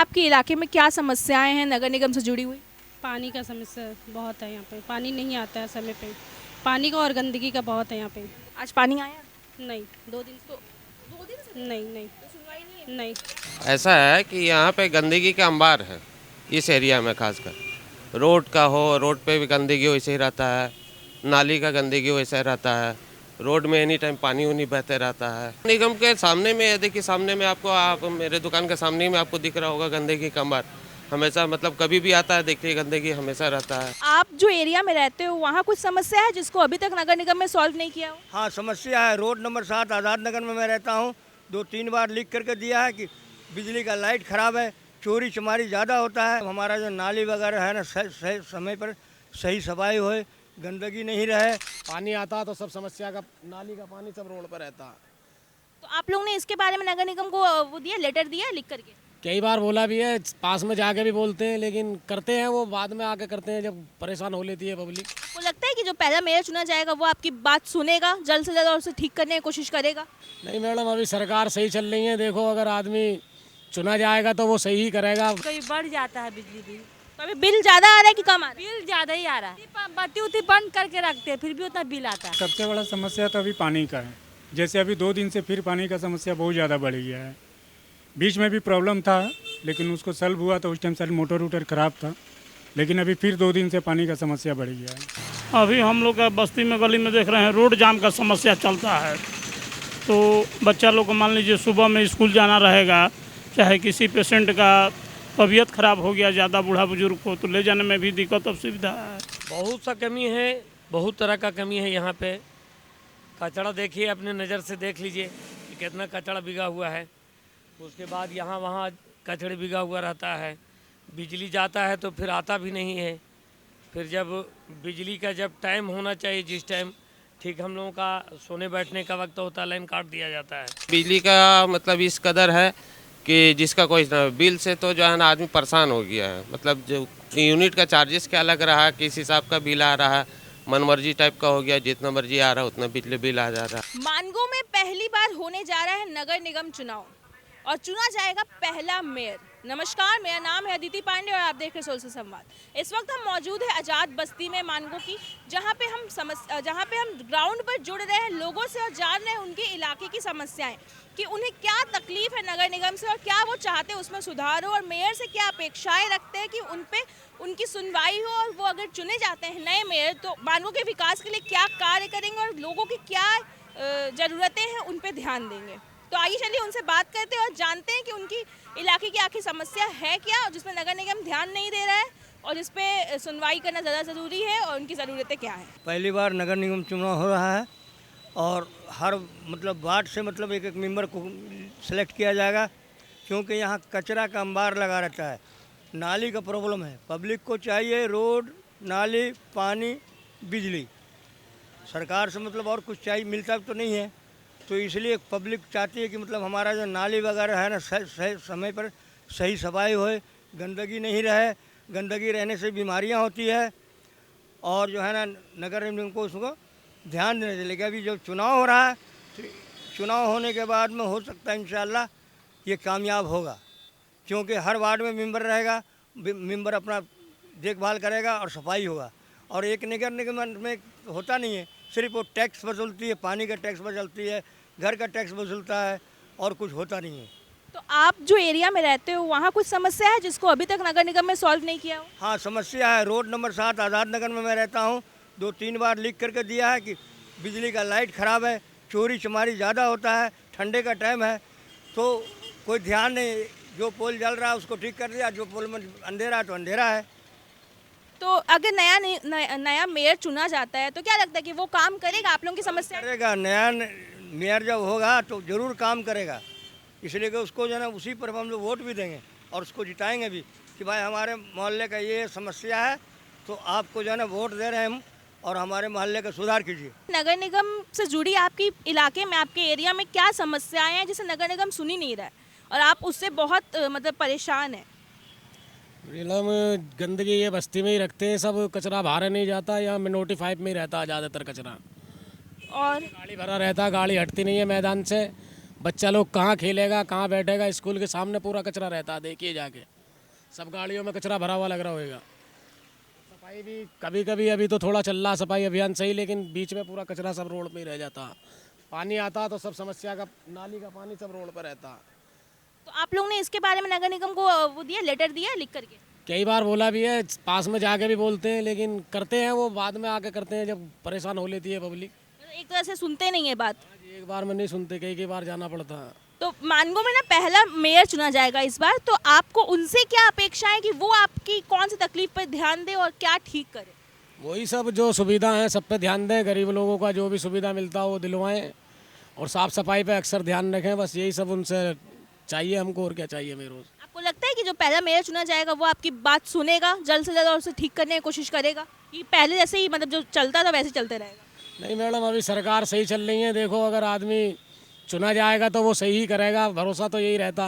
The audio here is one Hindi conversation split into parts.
आपके इलाके में क्या समस्याएं हैं नगर निगम से जुड़ी हुई? पानी का समस्या बहुत है यहाँ पे। पानी नहीं आता है समय पे। पानी का और गंदगी का बहुत है यहाँ पे। आज पानी आया? नहीं, 2 दिन तो 2 दिन से नहीं नहीं तो सुनवाई नहीं है। नहीं। ऐसा है कि यहाँ पे गंदगी का अंबार है इस एरिया में, खासकर रोड का हो, रोड पे भी गंदगी वैसे ही रहता है, नाली का गंदगी वैसे रहता है, रोड में एनी टाइम पानी उनी बहते रहता है। निगम के सामने में है, देखिए सामने में आपको, आप मेरे दुकान के सामने में आपको दिख रहा होगा गंदगी का अंबार। हमेशा मतलब कभी भी आता है, देखिए गंदगी हमेशा रहता है। आप जो एरिया में रहते हो वहाँ कुछ समस्या है जिसको अभी तक नगर निगम में सॉल्व नहीं किया हो? हाँ, समस्या है। रोड नंबर 7 आज़ाद नगर में मैं रहता हूँ। 2-3 बार लिख करके दिया है कि बिजली का लाइट ख़राब है, चोरी चमारी ज़्यादा होता है। हमारा जो नाली वगैरह है ना, सही समय पर सही सफाई होए, गंदगी नहीं रहे। पानी आता तो सब समस्या का, नाली का पानी सब रोड पर रहता। तो आप लोगों ने इसके बारे में नगर निगम को वो दिया, लेटर दिया लिख करके? कई बार बोला भी है, पास में जाके भी बोलते हैं, लेकिन करते हैं वो बाद में आके करते हैं जब परेशान हो लेती है पब्लिक। आपको लगता है कि जो पहला मेयर चुना जाएगा वो आपकी बात सुनेगा, जल्द से जल्द और उसे ठीक करने की कोशिश करेगा? नहीं मैडम, अभी सरकार सही चल रही है। देखो, अगर आदमी चुना जाएगा तो वो सही ही करेगा। कभी बढ़ जाता है बिजली बिल। तो अभी बिल ज़्यादा आ रहा है कि कम आ रहा है? बिल ज़्यादा ही आ रहा है। बत्ती उत्ती बंद करके रखते हैं फिर भी उतना बिल आता है। सबसे बड़ा समस्या तो अभी पानी का है। जैसे अभी 2 दिन से फिर पानी का समस्या बहुत ज़्यादा बढ़ गया है। बीच में भी प्रॉब्लम था, लेकिन उसको सॉल्व हुआ तो उस टाइम सारी मोटर वोटर ख़राब था, लेकिन अभी फिर 2 दिन से पानी का समस्या बढ़ गया है। अभी हम लोग का बस्ती में गली में देख रहे हैं रोड जाम का समस्या चलता है। तो बच्चा लोग को मान लीजिए सुबह में स्कूल जाना रहेगा, चाहे किसी पेशेंट का तबीयत ख़राब हो गया ज़्यादा, बूढ़ा बुजुर्ग को, तो ले जाने में भी दिक्कत असुविधा है। बहुत सा कमी है, बहुत तरह का कमी है यहाँ पे। कचरा देखिए, अपने नज़र से देख लीजिए कि कितना कचरा बिगा हुआ है। उसके बाद यहाँ वहाँ कचड़े बिगा हुआ रहता है। बिजली जाता है तो फिर आता भी नहीं है। फिर जब बिजली का जब टाइम होना चाहिए, जिस टाइम ठीक हम लोगों का सोने बैठने का वक्त होता है, लाइन काट दिया जाता है। बिजली का मतलब इस कदर है कि जिसका कोई बिल से तो जो है ना आदमी परेशान हो गया है। मतलब जो यूनिट का चार्जेस क्या लग रहा है, किस हिसाब का बिल आ रहा है, मनमर्जी टाइप का हो गया, जितना मर्जी आ रहा है उतना बिजली बिल आ जा रहा है। मानगो में पहली बार होने जा रहा है नगर निगम चुनाव और चुना जाएगा पहला मेयर। नमस्कार, मेरा नाम है अदिति पांडे और आप देख रहे हैं सोशल संवाद। इस वक्त हम मौजूद है आज़ाद बस्ती में मानगो की, जहां पे हम ग्राउंड पर जुड़ रहे हैं लोगों से और जान रहे हैं उनके इलाके की समस्याएं, कि उन्हें क्या तकलीफ है नगर निगम से और क्या वो चाहते हैं उसमें सुधार हो, और मेयर से क्या अपेक्षाएं रखते हैं कि उन पे उनकी सुनवाई हो, और वो अगर चुने जाते हैं नए मेयर तो मानगो के विकास के लिए क्या कार्य करेंगे और लोगों की क्या ज़रूरतें हैं उन पर ध्यान देंगे। तो आइए चलिए उनसे बात करते हैं और जानते हैं कि उनकी इलाके की आखिर समस्या है क्या, जिसमें नगर निगम ध्यान नहीं दे रहा है और जिस पे सुनवाई करना ज़्यादा ज़रूरी है, और उनकी ज़रूरतें क्या हैं। पहली बार नगर निगम चुनाव हो रहा है और हर मतलब वार्ड से मतलब एक मेंबर को सेलेक्ट किया जाएगा, क्योंकि यहाँ कचरा का अंबार लगा रहता है। नाली का प्रॉब्लम है, पब्लिक को चाहिए रोड, नाली, पानी, बिजली। सरकार से मतलब और कुछ चाहिए, मिलता तो नहीं है। तो इसलिए पब्लिक चाहती है कि मतलब हमारा जो नाली वगैरह है ना, सही समय पर सही सफाई होए, गंदगी नहीं रहे। गंदगी रहने से बीमारियां होती है और जो है ना नगर निगम को उसको ध्यान देना चाहिए। लेकिन अभी जब चुनाव हो रहा है तो चुनाव होने के बाद में हो सकता है इंशाल्लाह ये कामयाब होगा, क्योंकि हर वार्ड में मेंबर रहेगा, मेंबर अपना देखभाल करेगा और सफाई होगा। और एक नगर निगम में होता नहीं है, सिर्फ वो टैक्स वसूलती है, पानी का टैक्स वसूलती है, घर का टैक्स वसूलता है और कुछ होता नहीं है। तो आप जो एरिया में रहते हो वहाँ कुछ समस्या है जिसको अभी तक नगर निगम में सॉल्व नहीं किया हो? हाँ, समस्या है। रोड नंबर 7 आज़ाद नगर में मैं रहता हूँ। 2-3 बार लिख करके दिया है कि बिजली का लाइट ख़राब है, चोरी चमारी ज़्यादा होता है, ठंडे का टाइम है तो कोई ध्यान नहीं। जो पोल जल रहा है उसको ठीक कर दिया, जो पोल में अंधेरा है तो अंधेरा है। तो अगर नया मेयर चुना जाता है तो क्या लगता है कि वो काम करेगा आप लोगों की समस्या? करेगा। नया मेयर जब होगा तो ज़रूर काम करेगा, इसलिए कि उसको जो है ना उसी पर हम लोग वोट भी देंगे और उसको जिताएंगे भी कि भाई हमारे मोहल्ले का ये समस्या है तो आपको जो है ना वोट दे रहे हैं हम और हमारे मोहल्ले का सुधार कीजिए। नगर निगम से जुड़ी आपकी इलाके में, आपके एरिया में क्या समस्याएं हैं जिसे नगर निगम सुन ही नहीं रहा है और आप उससे बहुत मतलब परेशान हैं? मैडम, गंदगी ये बस्ती में ही रखते हैं सब, कचरा बाहर नहीं जाता, यहाँ मिनोटी 5 में ही रहता है ज़्यादातर कचरा। और गाड़ी भरा रहता है, गाड़ी हटती नहीं है मैदान से। बच्चा लोग कहाँ खेलेगा, कहाँ बैठेगा, स्कूल के सामने पूरा कचरा रहता है, देखिए जाके। सब गाड़ियों में कचरा भरा हुआ लग रहा होगा। सफाई भी कभी कभी अभी तो थोड़ा चल रहा सफाई अभियान सही, लेकिन बीच में पूरा कचरा सब रोड पे ही रह जाता। पानी आता तो सब समस्या का, नाली का पानी सब रोड पर रहता। तो आप लोग ने इसके बारे में नगर निगम को वो दिया, लेटर दिया लिख करके? कई बार बोला भी है, पास में जाके भी बोलते हैं, लेकिन करते हैं वो बाद में आके करते हैं जब परेशान हो लेती है पब्लिक। एक तरह से सुनते नहीं है बात। एक बार में नहीं सुनते, कई बार जाना पड़ता है। तो मानगो में ना पहला मेयर चुना जाएगा इस बार, तो आपको उनसे क्या अपेक्षा है कि वो आपकी कौन सी तकलीफ पर ध्यान दे और क्या ठीक करे? वही सब जो सुविधा है सब पे ध्यान दें, गरीब लोगों का जो भी सुविधा मिलता है वो दिलवाएं, और साफ सफाई पे अक्सर ध्यान रखें। बस यही सब उनसे चाहिए हमको, और क्या चाहिए मेरे रोज। आपको लगता है कि जो पहला मेयर चुना जाएगा वो आपकी बात सुनेगा जल्द से जल्द और उसे ठीक करने की कोशिश करेगा, कि पहले जैसे ही मतलब जो चलता था वैसे चलते रहेगा? नहीं मैडम, अभी सरकार सही चल रही है। देखो अगर आदमी चुना जाएगा तो वो सही ही करेगा, भरोसा तो यही रहता।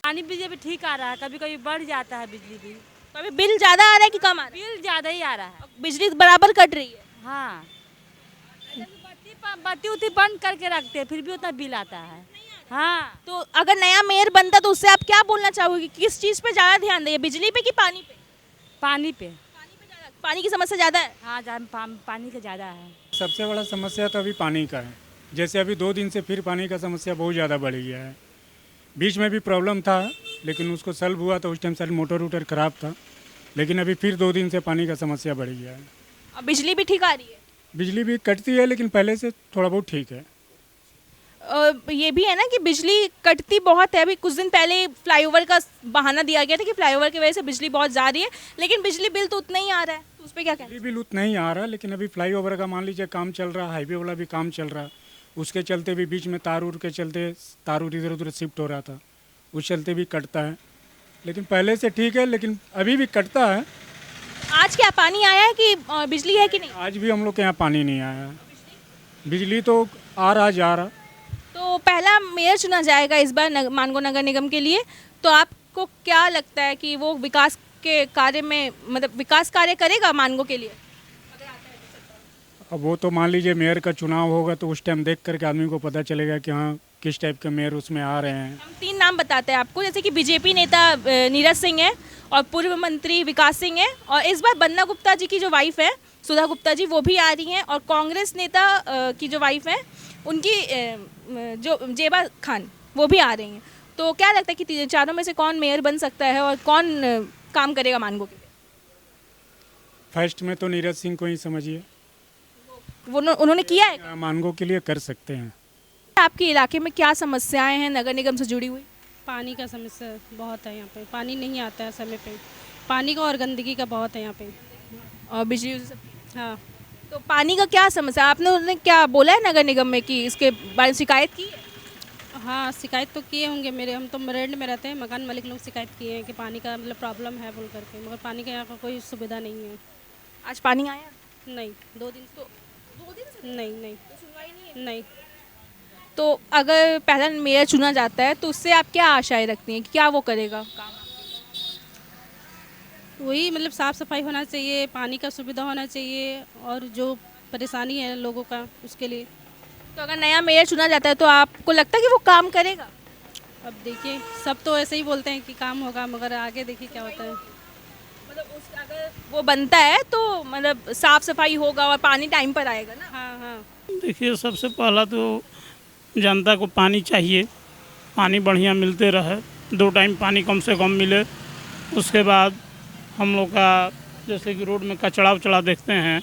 पानी बिजली भी ठीक आ रहा है, कभी कभी बढ़ जाता है बिजली बिल। तो अभी बिल ज़्यादा आ रहा है कि कम आ रहा बिल ज़्यादा ही आ रहा है। है? बिजली बराबर कट रही है? हाँ, बत्ती उत्ती बंद करके रखते हैं फिर भी उतना बिल आता है। हाँ, तो अगर नया मेयर बनता तो उससे आप क्या बोलना चाहोगे कि किस चीज़ पे ज़्यादा ध्यान दें, बिजली पे कि पानी पे? पानी पे। पानी की समस्या ज़्यादा है? हाँ, पानी का ज़्यादा है। सबसे बड़ा समस्या तो अभी पानी का है। जैसे अभी 2 दिन से फिर पानी का समस्या बहुत ज़्यादा बढ़ गया है। बीच में भी प्रॉब्लम था, लेकिन उसको सॉल्व हुआ तो उस टाइम सारी मोटर वोटर ख़राब था, लेकिन अभी फिर 2 दिन से पानी का समस्या बढ़ गया है। और बिजली भी ठीक आ रही है? बिजली भी कटती है, लेकिन पहले से थोड़ा बहुत ठीक है। ये भी है ना कि बिजली कटती बहुत है। अभी कुछ दिन पहले फ्लाईओवर का बहाना दिया गया था कि फ्लाईओवर की वजह से बिजली बहुत जा रही है, लेकिन बिजली बिल तो उतना ही आ रहा है, तो उस पर क्या कहना? बिजली बिल उतना ही आ रहा है, लेकिन अभी फ्लाईओवर का मान लीजिए काम चल रहा है, हाईवे वाला भी काम चल रहा है, उसके चलते भी बीच में तार उड़ के चलते तार उड़ इधर उधर शिफ्ट हो रहा था, उस चलते भी कटता है। लेकिन पहले से ठीक है, लेकिन अभी भी कटता है। आज क्या पानी आया है कि बिजली है कि नहीं? आज भी हम लोग के यहाँ पानी नहीं आया है। बिजली तो आ रहा जा रहा। तो पहला मेयर चुना जाएगा इस बार मानगो नगर निगम के लिए, तो आपको क्या लगता है कि वो विकास के कार्य में मतलब विकास कार्य करेगा मानगो के लिए? अब वो तो मान लीजिए मेयर का चुनाव होगा तो उस टाइम देख करके आदमी को पता चलेगा कि हाँ किस टाइप के मेयर उसमें आ रहे हैं। हम 3 नाम बताते हैं आपको, जैसे कि बीजेपी नेता नीरज सिंह है, और पूर्व मंत्री विकास सिंह है, और इस बार बन्ना गुप्ता जी की जो वाइफ है सुधा गुप्ता जी वो भी आ रही हैं, और कांग्रेस नेता की जो वाइफ है उनकी जो जेबा खान वो भी आ रही हैं। तो क्या लगता है कि चारों में से कौन मेयर बन सकता है और कौन काम करेगा मानगो के लिए? फर्स्ट में तो नीरज सिंह को ही समझिए, उन्होंने किया है। मानगो के लिए कर सकते हैं। आपके इलाके में क्या समस्याएं हैं नगर निगम से जुड़ी हुई? पानी का समस्या बहुत है यहाँ पे, पानी नहीं आता है समय पे। पानी का और गंदगी का बहुत है यहाँ पे। और बिजली सब? हाँ, तो पानी का क्या समस्या, आपने उन्होंने क्या बोला है नगर निगम में कि इसके बारे में शिकायत की है? हाँ शिकायत तो किए होंगे। हम तो रेंट में रहते हैं, मकान मालिक लोग शिकायत किए हैं कि पानी का मतलब प्रॉब्लम है बोल करके, मगर पानी का यहाँ का कोई सुविधा नहीं है। आज पानी आया? नहीं, 2 दिन तो 2 दिन से नहीं तो सुनवाई नहीं है? नहीं। तो अगर पहला मेयर चुना जाता है तो उससे आप क्या आशाएं रखती हैं कि क्या वो करेगा काम? वही मतलब साफ़ सफाई होना चाहिए, पानी का सुविधा होना चाहिए, और जो परेशानी है लोगों का उसके लिए। तो अगर नया मेयर चुना जाता है तो आपको लगता है कि वो काम करेगा? अब देखिए, सब तो ऐसे ही बोलते हैं कि काम होगा, मगर आगे देखिए क्या होता है। मतलब अगर वो बनता है तो मतलब साफ सफाई होगा और पानी टाइम पर आएगा ना? हाँ हाँ। देखिए सबसे पहला तो जनता को पानी चाहिए, पानी बढ़िया मिलते रहे, 2 टाइम पानी कम से कम मिले। उसके बाद हम लोग का जैसे कि रोड में कचरा उचड़ा देखते हैं,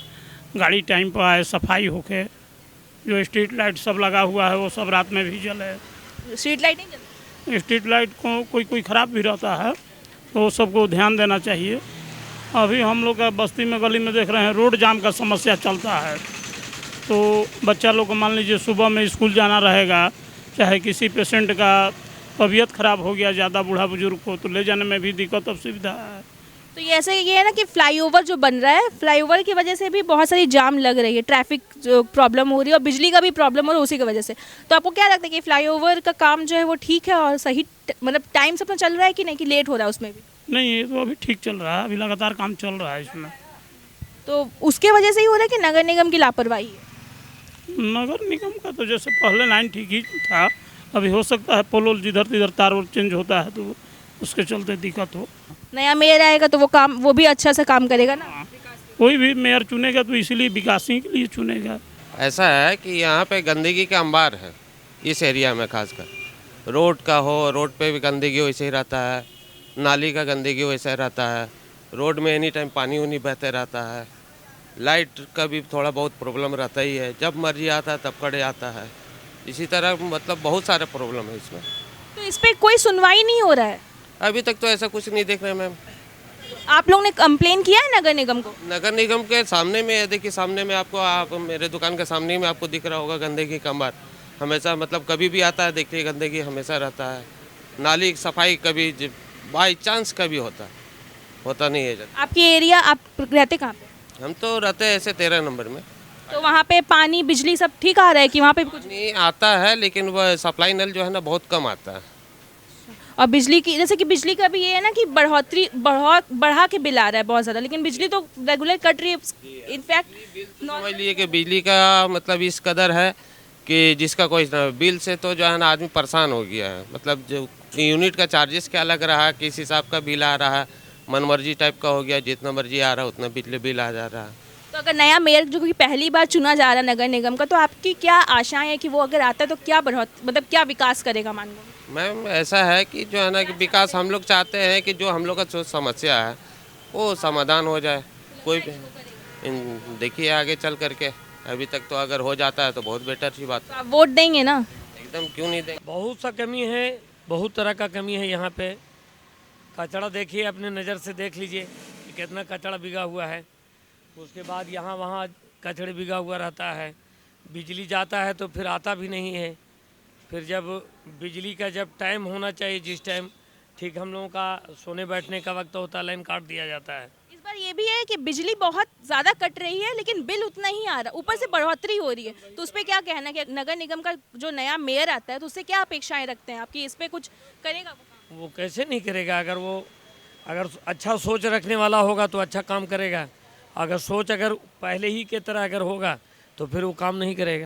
गाड़ी टाइम पर आए, सफाई होके, जो स्ट्रीट लाइट सब लगा हुआ है वो सब रात में भी जले। स्ट्रीट लाइट नहीं जलती? स्ट्रीट लाइट को कोई ख़राब भी रहता है तो सबको ध्यान देना चाहिए। अभी हम लोग का बस्ती में गली में देख रहे हैं रोड जाम का समस्या चलता है, तो बच्चा लोग को मान लीजिए सुबह में स्कूल जाना रहेगा, चाहे किसी पेशेंट का तबीयत ख़राब हो गया ज़्यादा बूढ़ा बुजुर्ग को, तो ले जाने में भी दिक्कत असुविधा है। तो ये ऐसे ये है ना कि फ्लाईओवर जो बन रहा है, फ्लाईओवर की वजह से भी बहुत सारी जाम लग रही है, ट्रैफिक जो प्रॉब्लम हो रही है, और बिजली का भी प्रॉब्लम हो रहा है उसी की वजह से। तो आपको क्या लगता है कि फ्लाईओवर का काम जो है वो ठीक है और सही मतलब टाइम से अपना चल रहा है कि नहीं, कि लेट हो रहा है उसमें भी? नहीं, ये तो अभी ठीक चल रहा है, अभी लगातार काम चल रहा है इसमें। तो उसके वजह से ही हो रहा है कि नगर निगम की लापरवाही है? नगर निगम का तो जैसे पहले लाइन ठीक ही था, अभी हो सकता है पोल जिधर तिधर तार चेंज होता है तो उसके चलते दिक्कत हो। नया मेयर आएगा तो वो भी अच्छा से काम करेगा ना। कोई भी मेयर चुनेगा तो इसीलिए विकास ही के लिए चुनेगा। ऐसा है कि यहाँ पे गंदगी का अंबार है इस एरिया में खासकर। रोड का हो, रोड पे भी गंदगी वैसे ही रहता है, नाली का गंदगी वैसे रहता है, रोड में एनी टाइम पानी उनी बहते रहता है, लाइट का भी थोड़ा बहुत प्रॉब्लम रहता ही है, जब मर्जी आता है तब कड़े आता है। इसी तरह मतलब बहुत सारे प्रॉब्लम है इसमें। तो इस पे कोई सुनवाई नहीं हो रहा है। अभी तक तो ऐसा कुछ नहीं देख रहे मैम। आप लोग ने कंप्लेन किया है नगर निगम को? नगर निगम के सामने में है, देखिए सामने में आपको, आप मेरे दुकान के सामने में आपको दिख रहा होगा गंदगी का अंबार। हमेशा मतलब कभी भी आता है देखिए गंदगी हमेशा रहता है। नाली की सफाई कभी बाई चांस कभी होता नहीं है। आपकी एरिया, आप रहते कहाँ पे? हम तो रहते हैं ऐसे 13 नंबर में। तो वहाँ पे पानी बिजली सब ठीक आ रहा है कि वहाँ पे भी कुछ? नहीं आता है, लेकिन वह सप्लाई नल जो है ना बहुत कम आता है। और बिजली की, जैसे कि बिजली का भी ये है ना कि बढ़ा के बिल आ रहा है बहुत ज़्यादा, लेकिन बिजली तो रेगुलर कट रही है। इनफैक्ट समझ लिए कि बिजली का मतलब इस कदर है कि जिसका कोई बिल से तो जो है ना आदमी परेशान हो गया है। मतलब जो यूनिट का चार्जेस क्या लग रहा है, किस हिसाब का बिल आ रहा है, मनमर्जी टाइप का हो गया, जितना मर्जी आ रहा है उतना बिजली बिल आ जा रहा है। तो अगर नया मेयर जो कि पहली बार चुना जा रहा है नगर निगम का, तो आपकी क्या आशाएं हैं कि वो अगर आता है तो क्या मतलब क्या विकास करेगा मानगो? मैम ऐसा है कि जो है ना कि विकास हम लोग चाहते हैं कि जो हम लोग का जो समस्या है वो समाधान हो जाए। कोई देखिए आगे चल करके, अभी तक तो अगर हो जाता है तो बहुत बेटर सी बात तो आप वोट देंगे ना? एकदम, क्यों नहीं देंगे। बहुत सा कमी है, बहुत तरह का कमी है यहाँ पे। कचरा देखिए, अपने नज़र से देख लीजिए कि कितना कचरा बिगा हुआ है। उसके बाद यहाँ वहाँ कचड़े बिगा हुआ रहता है। बिजली जाता है तो फिर आता भी नहीं है। फिर जब बिजली का जब टाइम होना चाहिए, जिस टाइम ठीक हम लोगों का सोने बैठने का वक्त होता है, लाइन काट दिया जाता है। इस बार ये भी है कि बिजली बहुत ज़्यादा कट रही है लेकिन बिल उतना ही आ रहा, ऊपर से बढ़ोतरी हो रही है। तो उस पर क्या कहना है कि नगर निगम का जो नया मेयर आता है तो उससे क्या अपेक्षाएं रखते हैं आपकी? इस पर कुछ करेगा वो कैसे नहीं करेगा? अगर अच्छा सोच रखने वाला होगा तो अच्छा काम करेगा। अगर सोच अगर पहले ही के तरह अगर होगा तो फिर वो काम नहीं करेगा।